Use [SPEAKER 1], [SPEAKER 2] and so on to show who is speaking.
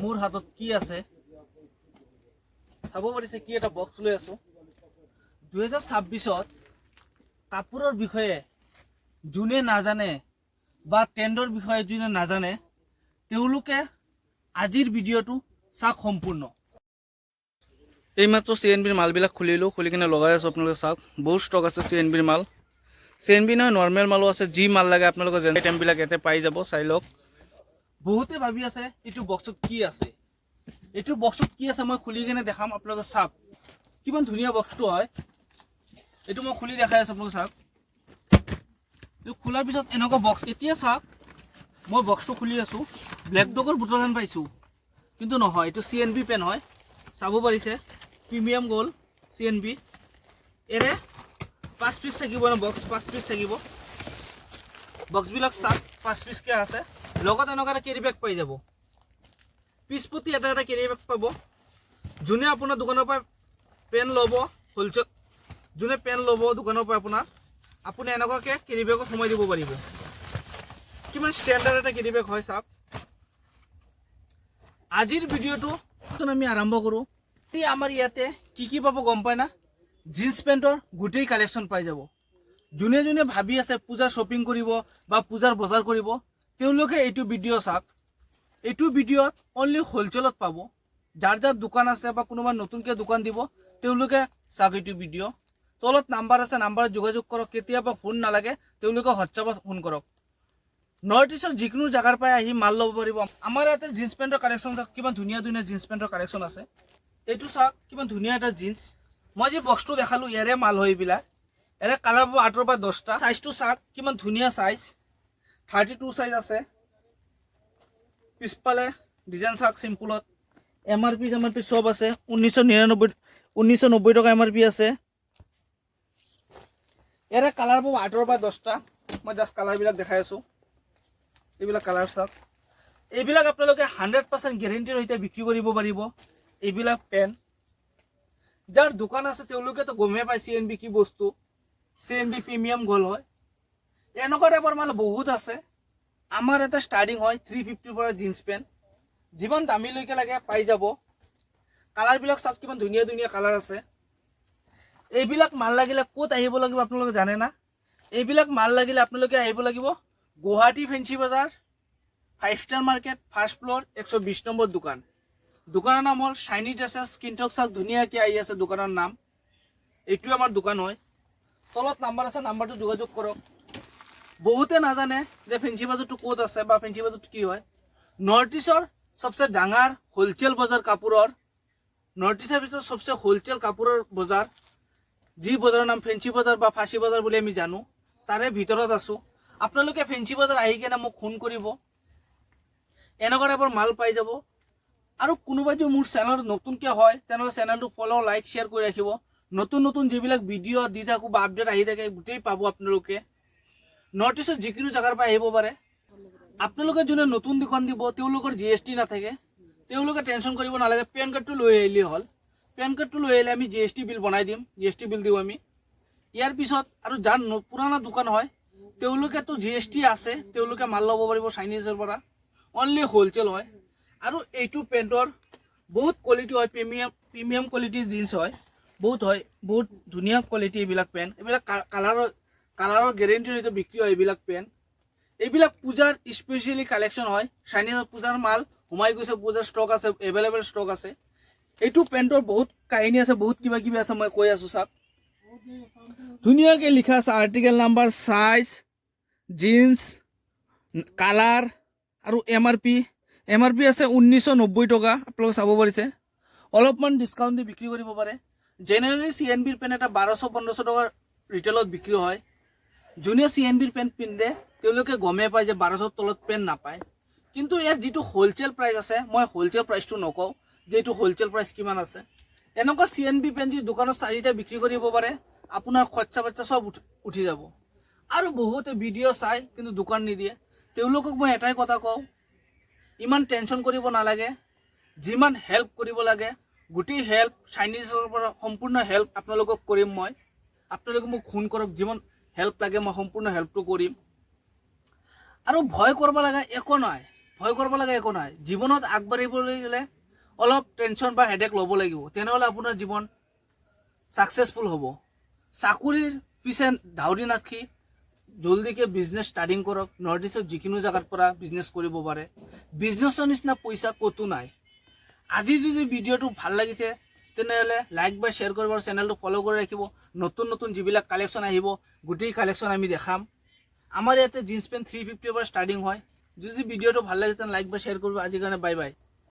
[SPEAKER 1] মোৰ হাতত কি আছে চাব পাৰিছে কি এটা বক্স লৈ আছো 2026ত কাপোৰৰ বিষয়ে যোনে নাজানে বা ট্ৰেণ্ডৰ বিষয়ে যোনে নাজানে তেওঁলোকে আজিৰ ভিডিঅ'টো চাওক সম্পূৰ্ণ। এইমাত্ৰ CNBৰ মালবিলাক খুলিলোঁ, খুলি কিনে লগাই আছোঁ। আপোনালোকে চাওক বহুত ষ্টক আছে CNBৰ মাল। CNB নহয় নৰ্মেল মালো আছে, যি মাল লাগে আপোনালোকে যেনে আইটেমবিলাক ইয়াতে পাই যাব, চাই লওক। বহুতে ভাবি আছে এইটো বক্সত কি আছে, এইটো বক্সত কি আছে মই খুলি কিনে দেখাম। আপোনালোকে চাওক কিমান ধুনীয়া বক্সটো হয়, এইটো মই খুলি দেখাই আছোঁ। আপোনালোকে চাওক এইটো খোলাৰ পিছত এনেকুৱা বক্স। এতিয়া চাওক মই বক্সটো খুলি আছোঁ, ব্লেক ডগৰ বুটল হেন পাইছোঁ, কিন্তু নহয়, এইটো CNB পেন হয়। চাব পাৰিছে প্ৰিমিয়াম গ'ল্ড CNB। এৰে 5 পিচ থাকিব ন, বক্স 5 পিচ থাকিব। বক্সবিলাক চাওক 5 পিচকৈ আছে, লগত এনেকুৱা এটা কেৰি বেগ পাই যাব। পিচ প্ৰতি এটা এটা কেৰি বেগ পাব। যোনে আপোনাৰ দোকানৰ পৰা পেন ল'ব হোলচেল, যোনে পেন ল'ব দোকানৰ পৰা আপুনি এনেকুৱাকৈ কেৰি বেগত সোমাই দিব পাৰিব। কিমান ষ্টেণ্ডাৰ্ড এটা কেৰি বেগ হয় চাওক। আজিৰ ভিডিঅ'টো আমি আৰম্ভ কৰোঁ। আমাৰ ইয়াতে কি পাব গম পায় না? জিন্স পেণ্টৰ গোটেই কালেকশ্যন পাই যাব। যোনে যোনে ভাবি আছে পূজাৰ শ্বপিং কৰিব বা পূজাৰ বজাৰ কৰিব, তেওঁলোকে এইটো ভিডিঅ' চাওক। এইটো ভিডিঅ'ত অনলি হোলচেলত পাব। যাৰ যাৰ দোকান আছে বা কোনোবা নতুনকৈ দোকান দিব তেওঁলোকে চাওক এইটো ভিডিঅ'। তলত নাম্বাৰ আছে, নাম্বাৰত যোগাযোগ কৰক। কেতিয়াবা ফোন নালাগে তেওঁলোকে হোৱাটছআপত ফোন কৰক। নৰ্থ ইষ্টৰ যিকোনো জেগাৰ পৰাই আহি মাল ল'ব পাৰিব। আমাৰ ইয়াতে জিন্স পেণ্টৰ কালেকশ্যন চাওক, কিমান ধুনীয়া ধুনীয়া জিন্স পেণ্টৰ কালেকশ্যন আছে। এইটো চাওক কিমান ধুনীয়া এটা জিন্স। মই যি বক্সটো দেখালোঁ ইয়াৰে মাল হয় এইবিলাক। ইয়াৰে কালাৰ পাব 8ৰ পৰা 10টা। চাইজটো চাওক কিমান ধুনীয়া চাইজ, 32 চাইজ আছে। পিছফালে ডিজাইন চাওক চিম্পুলত। MRP চব আছে। 1990 টকা MRP আছে। ইয়াৰে কালাৰ পাব 8ৰ পৰা 10টা। মই জাষ্ট কালাৰবিলাক দেখাই আছোঁ। এইবিলাক কালাৰ চাওক। এইবিলাক আপোনালোকে 100% গেৰেণ্টিৰ সৈতে বিক্ৰী কৰিব পাৰিব। এইবিলাক পেন যাৰ দোকান আছে তেওঁলোকেতো গমেই পায় CNB কি বস্তু। CNB প্ৰিমিয়াম গ'ল্ড হয়। এনেকুৱা টাইপৰ মাল বহুত আছে। আমাৰ এটা ষ্টাৰ্টিং হয় 350ৰ পৰা জিন্স পেণ্ট। যিমান দামীলৈকে লাগে পাই যাব। কালাৰবিলাক চাওক কিমান ধুনীয়া ধুনীয়া কালাৰ আছে। এইবিলাক মাল লাগিলে ক'ত আহিব লাগিব আপোনালোকে জানে না? এইবিলাক মাল লাগিলে আপোনালোকে আহিব লাগিব গুৱাহাটী ফেঞ্চি বজাৰ 5 star market, first floor, 120 number দোকান। দোকানৰ নাম হ'ল চাইনি ড্ৰেছেছ। কিন্তক চাওক ধুনীয়াকৈ আহি আছে দোকানৰ নাম। এইটোৱে আমাৰ দোকান হয়। তলত নাম্বাৰ আছে, নাম্বাৰটো যোগাযোগ কৰক। বহুতে নাজানে যে ফেঞ্চি বাজাৰটো ক'ত আছে বা ফেঞ্চি বাজাৰটো কি হয়। নৰ্থ ইষ্টৰ সবচে ডাঙৰ হোলচেল বজাৰ কাপোৰৰ, নৰ্থ ইষ্টৰ ভিতৰত সবচে হোলচেল কাপোৰৰ বজাৰ, যি বজাৰৰ নাম ফেঞ্চি বজাৰ বা ফাঁচী বজাৰ বুলি আমি জানো, তাৰে ভিতৰত আছোঁ। আপোনালোকে ফেঞ্চি বজাৰ আহি কিনে মোক ফোন কৰিব, এনেকুৱা টাইপৰ মাল পাই যাব। আৰু কোনোবাই যদি মোৰ চেনেলত নতুনকৈ হয় তেনেহ'লে চেনেলটো ফ'ল', লাইক, শ্বেয়াৰ কৰি ৰাখিব। নতুন নতুন যিবিলাক ভিডিঅ' দি থাকোঁ বা আপডেট আহি থাকে গোটেই পাব আপোনালোকে। নৰ্থ ইষ্টৰ যিকোনো জেগাৰ পৰা আহিব পাৰে। আপোনালোকে যোনে নতুন দোকান দিব তেওঁলোকৰ GST নাথাকে, তেওঁলোকে টেনশ্যন কৰিব নালাগে। পেন কাৰ্ডটো লৈ আহিলেই হ'ল। পেন কাৰ্ডটো লৈ আহিলে আমি GST বিল বনাই দিম, GST বিল দিওঁ আমি। ইয়াৰ পিছত আৰু যাৰ পুৰণা দোকান হয় তেওঁলোকেতো GST আছে, তেওঁলোকে মাল ল'ব পাৰিব চাইনিজৰ পৰা। অনলি হোলচেল হয়। আৰু এইটো পেণ্টৰ বহুত কোৱালিটি হয়, প্ৰিমিয়াম কোৱালিটিৰ জিন্স হয়, বহুত হয়, বহুত ধুনীয়া কোৱালিটি এইবিলাক পেণ্ট। এইবিলাক কালাৰৰ গেৰেণ্টিৰ সৈতে বিক্ৰী হয় এইবিলাক পেণ্ট। এইবিলাক পূজাৰ স্পেচিয়েলি কালেকশ্যন হয়। চাইনিজৰ পূজাৰ মাল সোমাই গৈছে, পূজাৰ ষ্টক আছে, এভেইলেবল ষ্টক আছে। এইটো পেণ্টৰ বহুত কাহিনী আছে, বহুত কিবা কিবি আছে, মই কৈ আছোঁ চাওক। ধুনীয়াকৈ লিখা আছে article number, size, jeans, colour আৰু MRP আছে 1990 টকা। আপোনালোকে চাব পাৰিছে। অলপমান ডিছকাউণ্ট দি বিক্ৰী কৰিব পাৰে। জেনেৰেলি CNBৰ পেণ্ট এটা 1200-1500 টকাৰ ৰিটেইলত বিক্ৰী হয়। যোনে CNBৰ পেণ্ট পিন্ধে তেওঁলোকে গমেই পায় যে 1200 তলত পেণ্ট নাপায়। কিন্তু ইয়াৰ যিটো হোলচেল প্ৰাইচ আছে, মই হোলচেল প্ৰাইচটো নকওঁ যে এইটো হোলচেল প্ৰাইচ কিমান আছে। এনেকুৱা CNB পেণ্ট যদি দোকানত 4টা বিক্ৰী কৰিব পাৰে, আপোনাৰ খৰচা বাচ্চা চব উঠি যাব। আৰু বহুতে ভিডিঅ' চাই কিন্তু দোকান নিদিয়ে। তেওঁলোকক মই এটাই কথা কওঁ, ইমান টেনশ্যন কৰিব নালাগে। যিমান হেল্প কৰিব লাগে গোটেই হেল্প চাইনিজৰ পৰা সম্পূৰ্ণ হেল্প আপোনালোকক কৰিম মই। আপোনালোকে মোক ফোন কৰক, যিমান হেল্প লাগে মই সম্পূৰ্ণ হেল্পটো কৰিম। আৰু ভয় কৰিব লগা একো নাই। ভয় কৰিব লাগে একো নাই জীৱনত আগবাঢ়িবলৈ গ'লে অলপ টেনশ্যন বা হেডেক ল'ব লাগিব তেনেহ'লে আপোনাৰ জীৱন সাকসেসফুল হ'ব চাকৰিৰ পিছে দাউৰি নাথাকি জলদিকে বিজনেছ ষ্টাৰ্টিং কৰক নৰ্থ ইষ্টৰ যিকোনো জেগাৰ পৰা বিজনেছ কৰিব পাৰে বিজনেছৰ নিচিনা পইচা ক'তো নাই আজি যদি ভিডিঅ'টো ভাল লাগিছে তেনেহ'লে লাইক বা শ্বেয়াৰ কৰিব আৰু চেনেলটো ফ'ল' কৰি ৰাখিব নতুন নতুন যিবিলাক কালেকশ্যন আহিব গোটেই কালেকশ্যন আমি দেখাম আমাৰ ইয়াতে জিন্স পেণ্ট 350 পৰা ষ্টাৰ্টিং হয় যদি ভিডিঅ'টো ভাল লাগিছে লাইক বা শ্বেয়াৰ কৰিব আজিৰ কাৰণে বাই বাই